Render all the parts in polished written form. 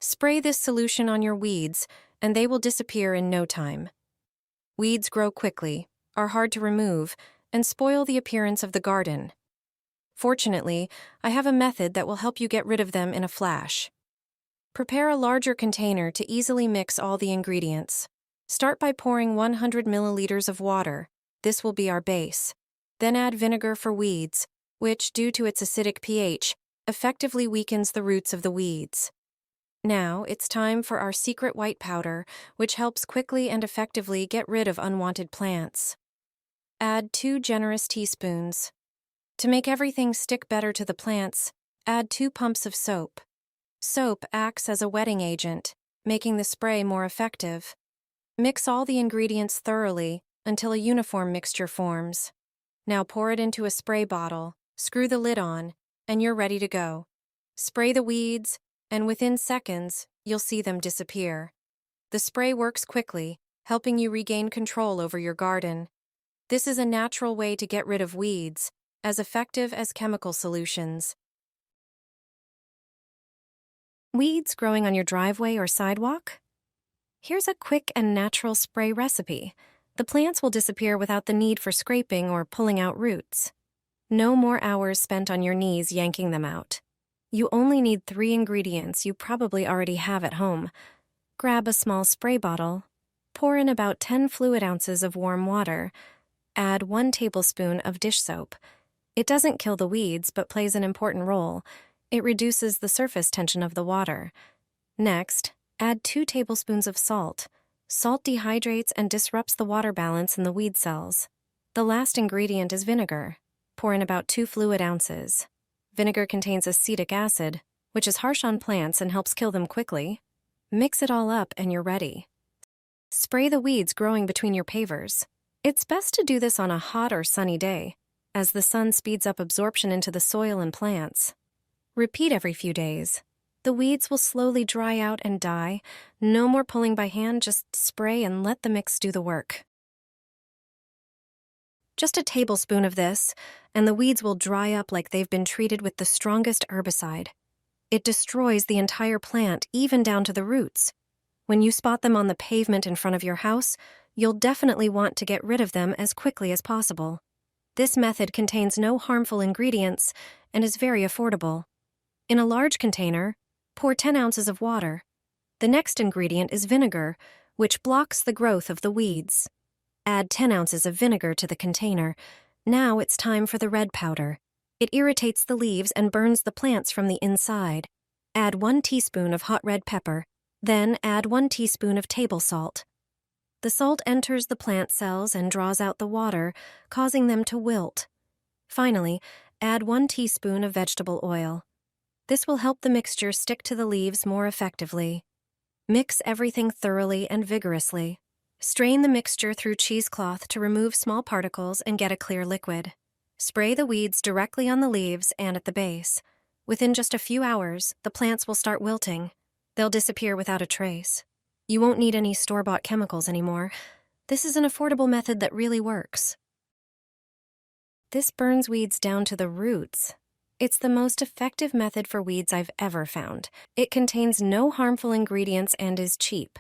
Spray this solution on your weeds, and they will disappear in no time. Weeds grow quickly, are hard to remove, and spoil the appearance of the garden. Fortunately, I have a method that will help you get rid of them in a flash. Prepare a larger container to easily mix all the ingredients. Start by pouring 100 milliliters of water. This will be our base. Then add vinegar for weeds, which, due to its acidic pH, effectively weakens the roots of the weeds. Now, it's time for our secret white powder, which helps quickly and effectively get rid of unwanted plants. Add 2 generous teaspoons. To make everything stick better to the plants, add 2 pumps of soap. Soap acts as a wetting agent, making the spray more effective. Mix all the ingredients thoroughly until a uniform mixture forms. Now pour it into a spray bottle, screw the lid on, and you're ready to go. Spray the weeds, and within seconds, you'll see them disappear. The spray works quickly, helping you regain control over your garden. This is a natural way to get rid of weeds, as effective as chemical solutions. Weeds growing on your driveway or sidewalk? Here's a quick and natural spray recipe. The plants will disappear without the need for scraping or pulling out roots. No more hours spent on your knees yanking them out. You only need 3 ingredients you probably already have at home. Grab a small spray bottle, pour in about 10 fluid ounces of warm water, add 1 tablespoon of dish soap. It doesn't kill the weeds but plays an important role. It reduces the surface tension of the water. Next, add 2 tablespoons of salt. Salt dehydrates and disrupts the water balance in the weed cells. The last ingredient is vinegar. Pour in about 2 fluid ounces. Vinegar contains acetic acid, which is harsh on plants and helps kill them quickly. Mix it all up and you're ready. Spray the weeds growing between your pavers. It's best to do this on a hot or sunny day, as the sun speeds up absorption into the soil and plants. Repeat every few days. The weeds will slowly dry out and die. No more pulling by hand, just spray and let the mix do the work. Just a tablespoon of this, and the weeds will dry up like they've been treated with the strongest herbicide. It destroys the entire plant, even down to the roots. When you spot them on the pavement in front of your house, you'll definitely want to get rid of them as quickly as possible. This method contains no harmful ingredients and is very affordable. In a large container, pour 10 ounces of water. The next ingredient is vinegar, which blocks the growth of the weeds. Add 10 ounces of vinegar to the container. Now it's time for the red powder. It irritates the leaves and burns the plants from the inside. Add 1 teaspoon of hot red pepper. Then add 1 teaspoon of table salt. The salt enters the plant cells and draws out the water, causing them to wilt. Finally, add 1 teaspoon of vegetable oil. This will help the mixture stick to the leaves more effectively. Mix everything thoroughly and vigorously. Strain the mixture through cheesecloth to remove small particles and get a clear liquid. Spray the weeds directly on the leaves and at the base. Within just a few hours, the plants will start wilting. They'll disappear without a trace. You won't need any store-bought chemicals anymore. This is an affordable method that really works. This burns weeds down to the roots. It's the most effective method for weeds I've ever found. It contains no harmful ingredients and is cheap.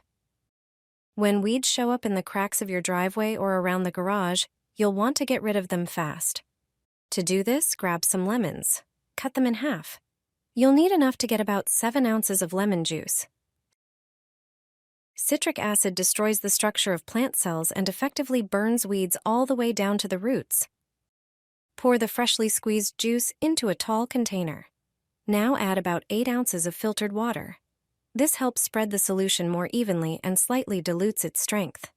When weeds show up in the cracks of your driveway or around the garage, you'll want to get rid of them fast. To do this, grab some lemons. Cut them in half. You'll need enough to get about 7 ounces of lemon juice. Citric acid destroys the structure of plant cells and effectively burns weeds all the way down to the roots. Pour the freshly squeezed juice into a tall container. Now add about 8 ounces of filtered water. This helps spread the solution more evenly and slightly dilutes its strength.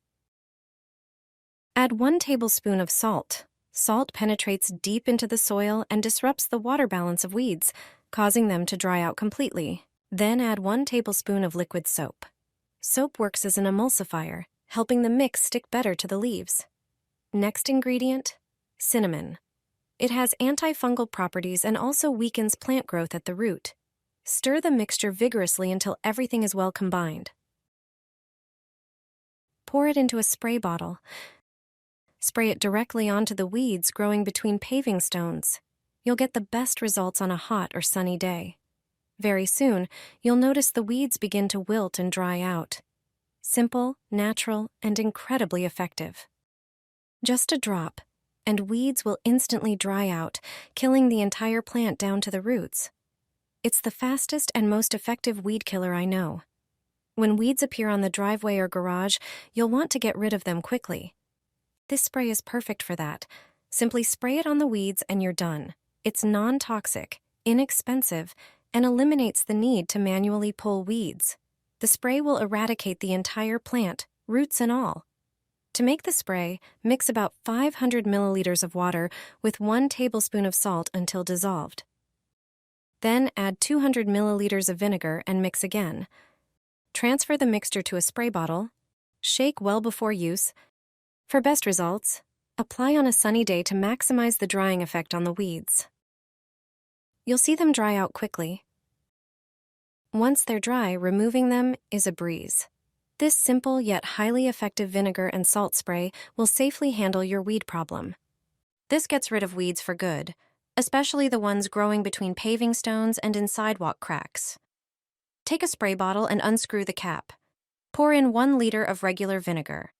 Add 1 tablespoon of salt. Salt penetrates deep into the soil and disrupts the water balance of weeds, causing them to dry out completely. Then add 1 tablespoon of liquid soap. Soap works as an emulsifier, helping the mix stick better to the leaves. Next ingredient, cinnamon. It has antifungal properties and also weakens plant growth at the root. Stir the mixture vigorously until everything is well combined. Pour it into a spray bottle. Spray it directly onto the weeds growing between paving stones. You'll get the best results on a hot or sunny day. Very soon, you'll notice the weeds begin to wilt and dry out. Simple, natural, and incredibly effective. Just a drop, and weeds will instantly dry out, killing the entire plant down to the roots. It's the fastest and most effective weed killer I know. When weeds appear on the driveway or garage, you'll want to get rid of them quickly. This spray is perfect for that. Simply spray it on the weeds and you're done. It's non-toxic, inexpensive, and eliminates the need to manually pull weeds. The spray will eradicate the entire plant, roots and all. To make the spray, mix about 500 milliliters of water with 1 tablespoon of salt until dissolved. Then add 200 milliliters of vinegar and mix again. Transfer the mixture to a spray bottle. Shake well before use. For best results, apply on a sunny day to maximize the drying effect on the weeds. You'll see them dry out quickly. Once they're dry, removing them is a breeze. This simple yet highly effective vinegar and salt spray will safely handle your weed problem. This gets rid of weeds for good, especially the ones growing between paving stones and in sidewalk cracks. Take a spray bottle and unscrew the cap. Pour in 1 liter of regular vinegar.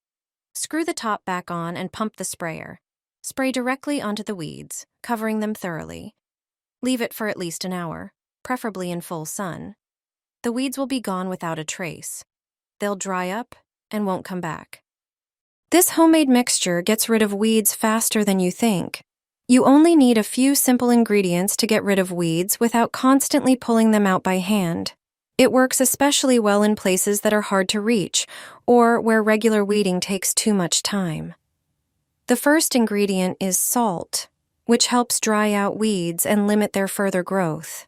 Screw the top back on and pump the sprayer. Spray directly onto the weeds, covering them thoroughly. Leave it for at least an hour, preferably in full sun. The weeds will be gone without a trace. They'll dry up and won't come back. This homemade mixture gets rid of weeds faster than you think. You only need a few simple ingredients to get rid of weeds without constantly pulling them out by hand. It works especially well in places that are hard to reach or where regular weeding takes too much time. The first ingredient is salt, which helps dry out weeds and limit their further growth.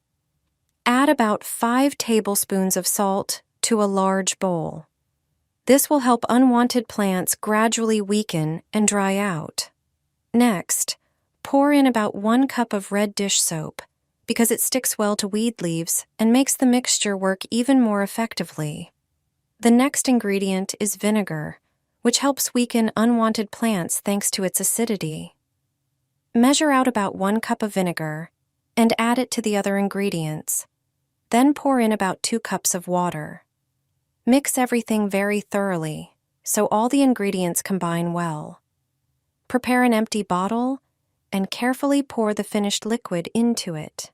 Add about 5 tablespoons of salt to a large bowl. This will help unwanted plants gradually weaken and dry out. Next, pour in about 1 cup of red dish soap, because it sticks well to weed leaves and makes the mixture work even more effectively. The next ingredient is vinegar, which helps weaken unwanted plants thanks to its acidity. Measure out about 1 cup of vinegar and add it to the other ingredients. Then pour in about 2 cups of water. Mix everything very thoroughly so all the ingredients combine well. Prepare an empty bottle and carefully pour the finished liquid into it.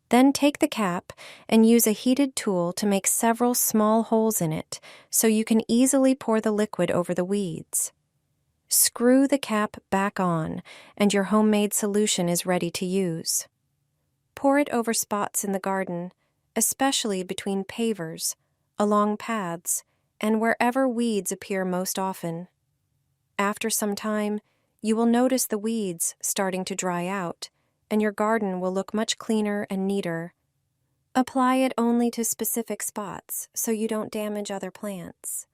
Then take the cap and use a heated tool to make several small holes in it so you can easily pour the liquid over the weeds. Screw the cap back on and your homemade solution is ready to use. Pour it over spots in the garden, especially between pavers, along paths, and wherever weeds appear most often. After some time, you will notice the weeds starting to dry out, and your garden will look much cleaner and neater. Apply it only to specific spots so you don't damage other plants.